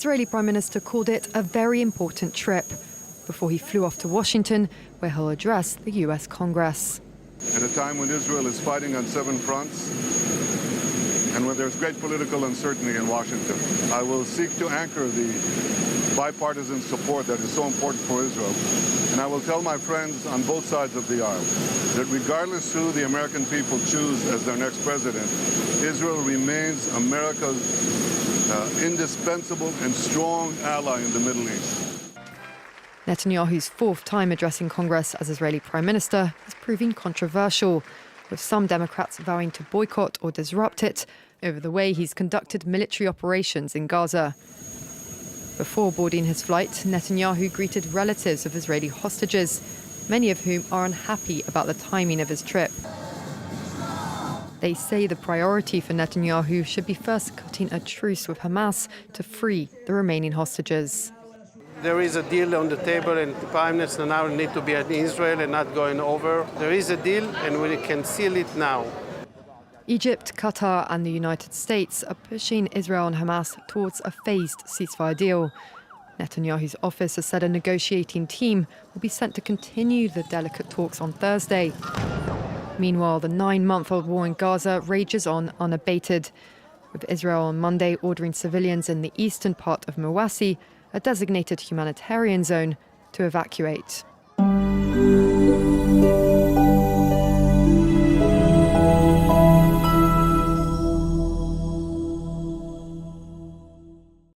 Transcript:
Israeli Prime Minister called it a very important trip before he flew off to Washington, where he'll address the US Congress. At a time when Israel is fighting on 7 fronts and when there's great political uncertainty in Washington, I will seek to anchor the bipartisan support that is so important for Israel. And I will tell my friends on both sides of the aisle that regardless who the American people choose as their next president, Israel remains America's indispensable and strong ally in the Middle East. Netanyahu's fourth time addressing Congress as Israeli Prime Minister is proving controversial, with some Democrats vowing to boycott or disrupt it over the way he's conducted military operations in Gaza. Before boarding his flight, Netanyahu greeted relatives of Israeli hostages, many of whom are unhappy about the timing of his trip. They say the priority for Netanyahu should be first cutting a truce with Hamas to free the remaining hostages. There is a deal on the table, and the Prime Minister now need to be in Israel and not going over. There is a deal, and we can seal it now. Egypt, Qatar and the United States are pushing Israel and Hamas towards a phased ceasefire deal. Netanyahu's office has said a negotiating team will be sent to continue the delicate talks on Thursday. Meanwhile, the 9-month-old war in Gaza rages on unabated, with Israel on Monday ordering civilians in the eastern part of Mawasi, a designated humanitarian zone, to evacuate.